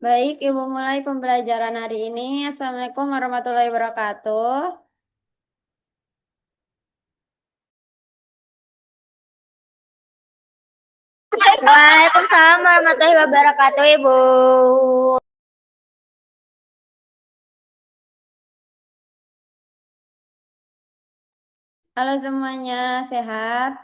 Baik, Ibu mulai pembelajaran hari ini. Assalamualaikum warahmatullahi wabarakatuh. Waalaikumsalam warahmatullahi wabarakatuh, Ibu. Halo semuanya, sehat?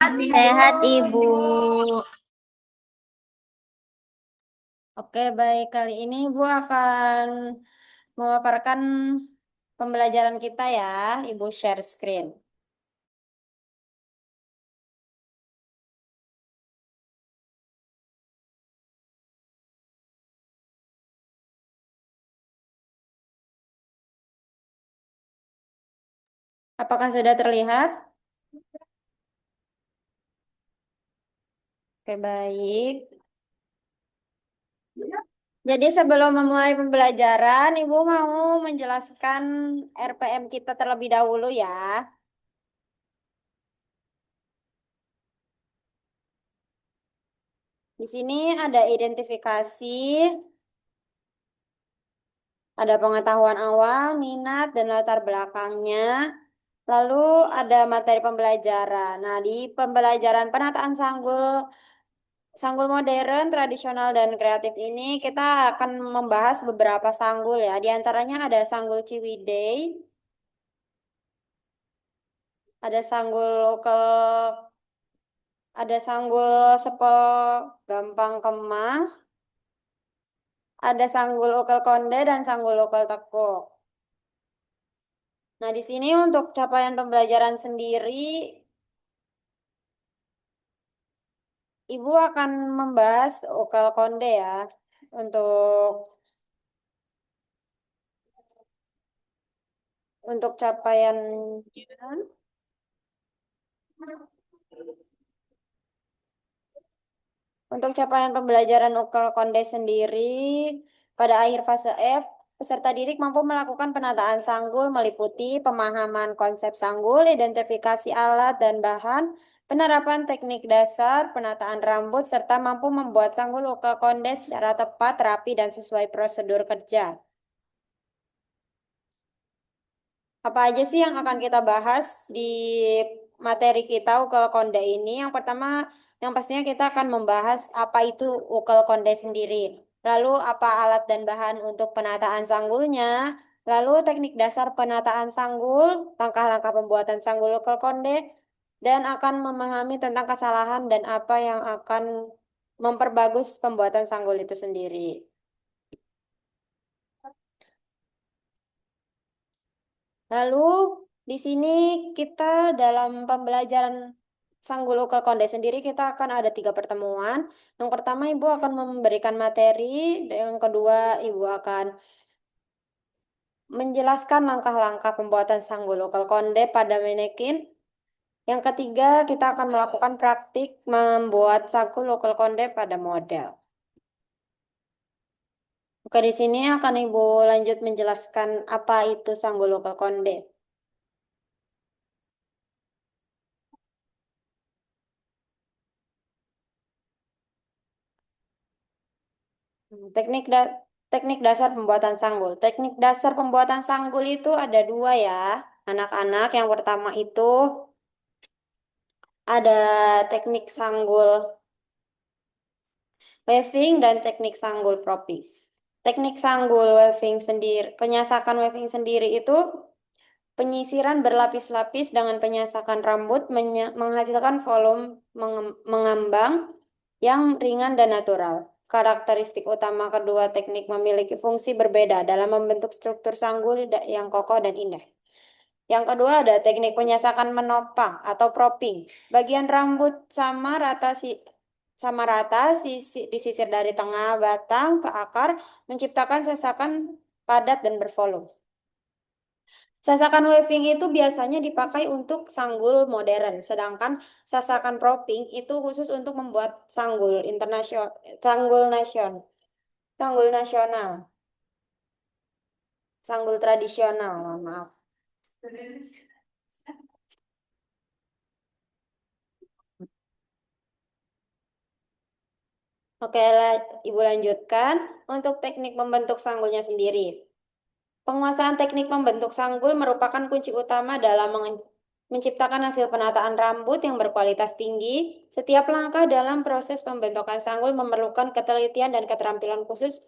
Sehat, Ibu. Oke, baik. Kali ini Ibu akan memaparkan pembelajaran kita ya. Ibu share screen. Apakah sudah terlihat? Oke, baik. Jadi sebelum memulai pembelajaran, Ibu mau menjelaskan RPM kita terlebih dahulu ya. Di sini ada identifikasi, ada pengetahuan awal, minat, dan latar belakangnya. Lalu ada materi pembelajaran. Nah, di pembelajaran penataan sanggul, sanggul modern, tradisional, dan kreatif ini kita akan membahas beberapa sanggul ya. Di antaranya ada sanggul Ciwidey, ada sanggul lokal, ada sanggul sepol gampang kemang, ada sanggul lokal konde, dan sanggul lokal tekuk. Nah, di sini untuk capaian pembelajaran sendiri, Ibu akan membahas ukal konde ya. Untuk capaian pembelajaran ukal konde sendiri pada akhir fase F, peserta didik mampu melakukan penataan sanggul meliputi pemahaman konsep sanggul, identifikasi alat dan bahan, penerapan teknik dasar, penataan rambut, serta mampu membuat sanggul ukal konde secara tepat, rapi, dan sesuai prosedur kerja. Apa aja sih yang akan kita bahas di materi kita ukel konde ini? Yang pertama, yang pastinya kita akan membahas apa itu ukel konde sendiri. Lalu apa alat dan bahan untuk penataan sanggulnya? Lalu teknik dasar penataan sanggul, langkah-langkah pembuatan sanggul ukel konde, dan akan memahami tentang kesalahan dan apa yang akan memperbagus pembuatan sanggul itu sendiri. Lalu di sini kita dalam pembelajaran Sanggul Ukal Konde sendiri kita akan ada 3 pertemuan. Yang pertama Ibu akan memberikan materi, dan yang kedua Ibu akan menjelaskan langkah-langkah pembuatan Sanggul Ukal Konde pada manekin. Yang ketiga kita akan melakukan praktik membuat Sanggul Ukal Konde pada model. Oke, di sini akan Ibu lanjut menjelaskan apa itu Sanggul Ukal Konde. Teknik teknik dasar pembuatan sanggul. Teknik dasar pembuatan sanggul itu ada 2 ya, anak-anak. Yang pertama itu ada teknik sanggul weaving dan teknik sanggul propping. Teknik sanggul weaving sendiri, penyasakan weaving sendiri itu penyisiran berlapis-lapis dengan penyasakan rambut menghasilkan volume mengambang yang ringan dan natural. Karakteristik utama kedua teknik memiliki fungsi berbeda dalam membentuk struktur sanggul yang kokoh dan indah. Yang kedua ada teknik penyasakan menopang atau propping. Bagian rambut sama rata disisir dari tengah batang ke akar menciptakan sesakan padat dan bervolume. Sasakan weaving itu biasanya dipakai untuk sanggul modern, sedangkan sasakan propping itu khusus untuk membuat sanggul nasional, sanggul nasional, sanggul tradisional, mohon maaf. Oke, Ibu lanjutkan untuk teknik membentuk sanggulnya sendiri. Penguasaan teknik membentuk sanggul merupakan kunci utama dalam menciptakan hasil penataan rambut yang berkualitas tinggi. Setiap langkah dalam proses pembentukan sanggul memerlukan ketelitian dan keterampilan khusus.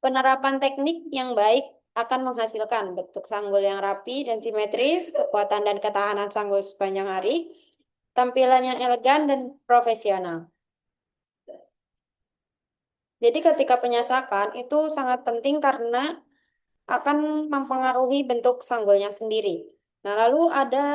Penerapan teknik yang baik akan menghasilkan bentuk sanggul yang rapi dan simetris, kekuatan dan ketahanan sanggul sepanjang hari, tampilan yang elegan dan profesional. Jadi ketika penyasakan itu sangat penting karena akan mempengaruhi bentuk sanggulnya sendiri. Nah, lalu ada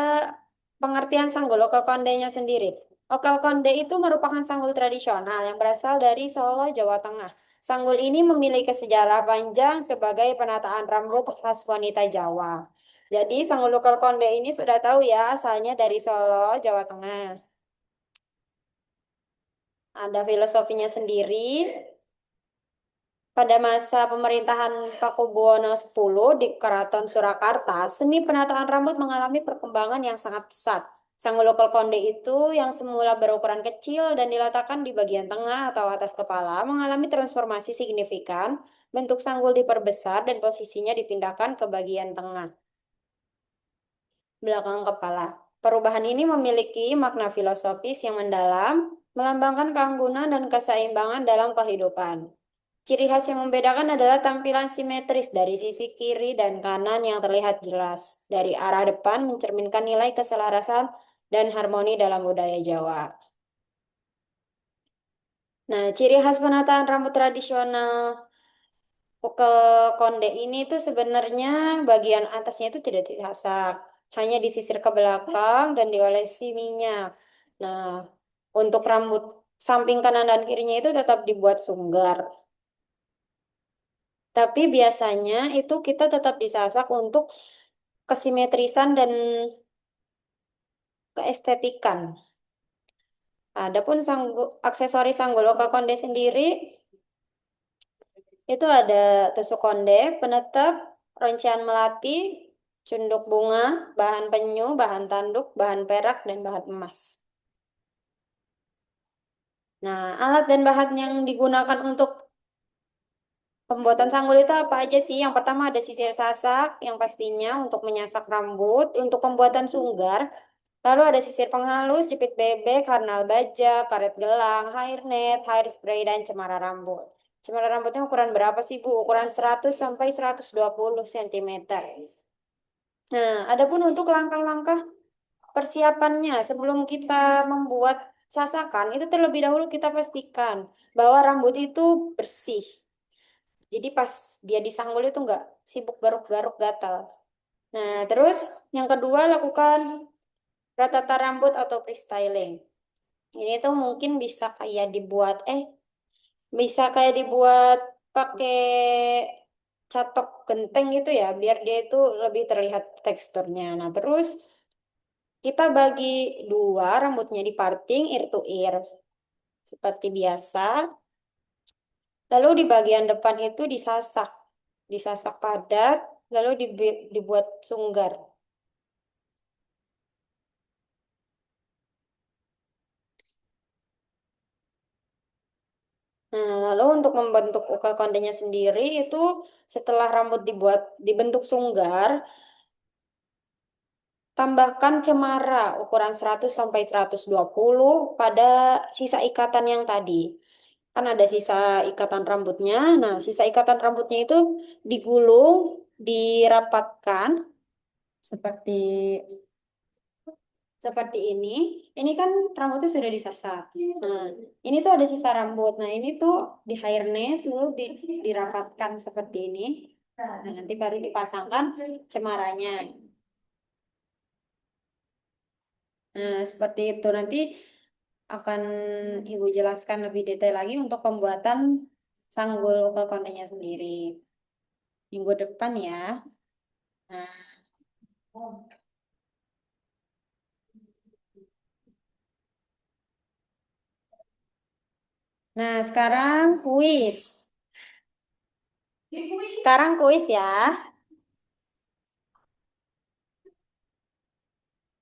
pengertian sanggul lokal kondenya sendiri. Lokal konde itu merupakan sanggul tradisional yang berasal dari Solo, Jawa Tengah. Sanggul ini memiliki sejarah panjang sebagai penataan rambut khas wanita Jawa. Jadi sanggul lokal konde ini sudah tahu ya asalnya dari Solo, Jawa Tengah. Ada filosofinya sendiri. Pada masa pemerintahan Pakubuwono X di Keraton Surakarta, seni penataan rambut mengalami perkembangan yang sangat pesat. Sanggul lokal konde itu yang semula berukuran kecil dan diletakkan di bagian tengah atau atas kepala mengalami transformasi signifikan. Bentuk sanggul diperbesar dan posisinya dipindahkan ke bagian tengah, belakang kepala. Perubahan ini memiliki makna filosofis yang mendalam, melambangkan keanggunan dan keseimbangan dalam kehidupan. Ciri khas yang membedakan adalah tampilan simetris dari sisi kiri dan kanan yang terlihat jelas. Dari arah depan mencerminkan nilai keselarasan dan harmoni dalam budaya Jawa. Nah, ciri khas penataan rambut tradisional ke konde ini tuh sebenarnya bagian atasnya itu tidak disasak, hanya disisir ke belakang dan diolesi minyak. Nah, untuk rambut samping kanan dan kirinya itu tetap dibuat sunggar. Tapi biasanya itu kita tetap disasak untuk kesimetrisan dan keestetikan. Adapun aksesori sanggul lokal konde sendiri itu ada tusuk konde, penetap, roncian melati, cunduk bunga, bahan penyu, bahan tanduk, bahan perak, dan bahan emas. Nah, alat dan bahan yang digunakan untuk pembuatan sanggul itu apa aja sih? Yang pertama ada sisir sasak, yang pastinya untuk menyasak rambut, untuk pembuatan sunggar. Lalu ada sisir penghalus, jepit bebek, karnal baja, karet gelang, hairnet, hairspray, dan cemara rambut. Cemara rambutnya ukuran berapa sih, Bu? Ukuran 100 sampai 120 cm. Nah, adapun untuk langkah-langkah persiapannya sebelum kita membuat sasakan, itu terlebih dahulu kita pastikan bahwa rambut itu bersih. Jadi pas dia disanggul itu nggak sibuk garuk-garuk gatal. Nah, terus yang kedua lakukan ratata rambut atau freestyling. Ini tuh mungkin bisa kayak dibuat pakai catok genteng gitu ya, biar dia itu lebih terlihat teksturnya. Nah, terus kita bagi dua rambutnya di parting ear to ear seperti biasa. Lalu di bagian depan itu disasak padat, lalu dibuat sunggar. Nah, lalu untuk membentuk ukal kondenya sendiri itu setelah rambut dibentuk sunggar, tambahkan cemara ukuran 100 sampai 120 pada sisa ikatan yang tadi. Kan ada sisa ikatan rambutnya. Nah, sisa ikatan rambutnya itu digulung, dirapatkan seperti seperti ini. Ini kan rambutnya sudah disasar. Nah, ini tuh ada sisa rambut. Nah, ini tuh di hairnet lalu dirapatkan seperti ini. Nah, nanti baru dipasangkan cemaranya. Nah, seperti itu. Nanti akan Ibu jelaskan lebih detail lagi untuk pembuatan sanggul ukul kondenya sendiri. Minggu depan ya. Nah, sekarang kuis. Sekarang kuis ya.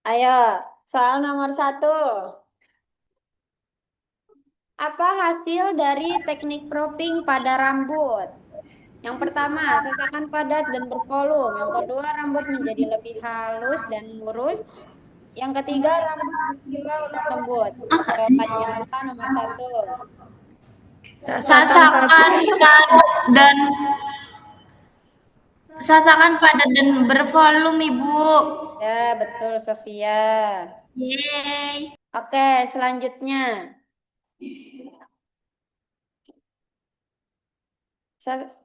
Ayo, soal nomor 1. Apa hasil dari teknik propping pada rambut? Yang pertama, sasakan padat dan bervolume. Yang kedua, rambut menjadi lebih halus dan lurus. Yang ketiga, rambut berkibar dan lembut. Ah, kak sih. Jawabannya apa? Nomor satu. Sasakan padat dan sasakan padat dan bervolume, Ibu. Ya, betul, Sofia. Yeay. Oke, selanjutnya. So-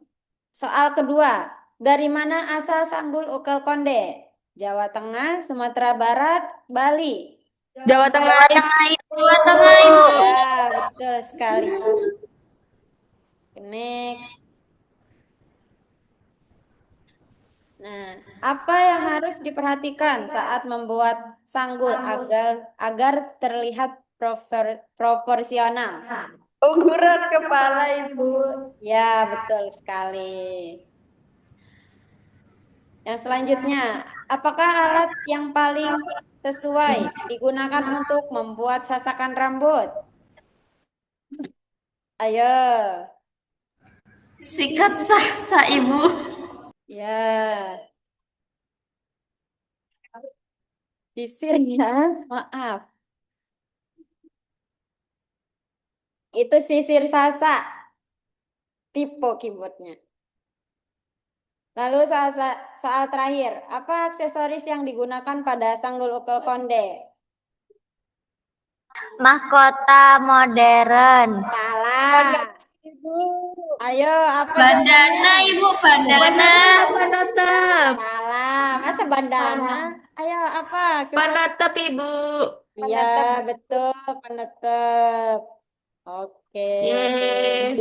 Soal kedua. Dari mana asal Sanggul Ukel Konde? Jawa Tengah, Sumatera Barat, Bali. Jawa Tengah. Jawa Tengah, Jawa Tengah, Ibu. Ibu. Ya, betul sekali. Next. Nah, apa yang harus diperhatikan saat membuat sanggul agar terlihat proporsional? Ukuran kepala, Ibu. Ya, betul sekali. Yang selanjutnya, apakah alat yang paling sesuai digunakan untuk membuat sasakan rambut? Ayo. Sikat sah, Ibu. Ya, sisir ya. Maaf. Itu sisir sasa. Tipe keyboardnya. Lalu soal terakhir, apa aksesoris yang digunakan pada sanggul ukel konde? Mahkota modern. Salah. Ibu. Ayo, apa Bandana, jawabannya? Ibu, bandana. Panatap. Salah. Masa bandana? Ayo, apa aksesoris? Panatap, Ibu. Iya, betul, penetep. Oke. Yeay.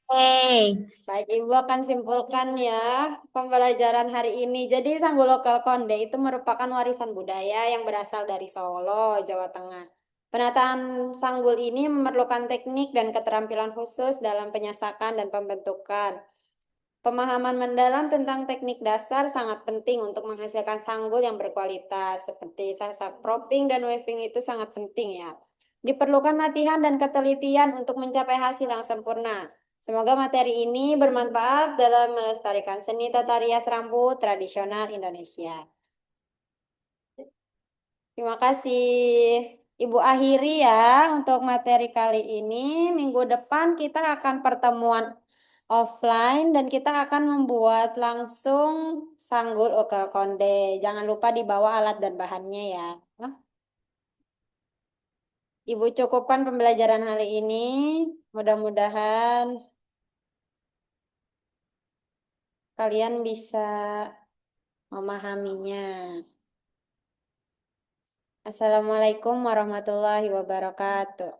Hey. Baik, Ibu akan simpulkan ya pembelajaran hari ini. Jadi Sanggul Lokal Konde itu merupakan warisan budaya yang berasal dari Solo, Jawa Tengah. Penataan sanggul ini memerlukan teknik dan keterampilan khusus dalam penyasakan dan pembentukan. Pemahaman mendalam tentang teknik dasar sangat penting untuk menghasilkan sanggul yang berkualitas. Seperti sasak propping dan weaving itu sangat penting ya. Diperlukan latihan dan ketelitian untuk mencapai hasil yang sempurna. Semoga materi ini bermanfaat dalam melestarikan seni tata rias rambut tradisional Indonesia. Terima kasih. Ibu akhiri ya untuk materi kali ini. Minggu depan kita akan pertemuan offline dan kita akan membuat langsung sanggul ukel konde. Jangan lupa dibawa alat dan bahannya ya. Hah? Ibu cukupkan pembelajaran hari ini. Mudah-mudahan kalian bisa memahaminya. Assalamualaikum warahmatullahi wabarakatuh.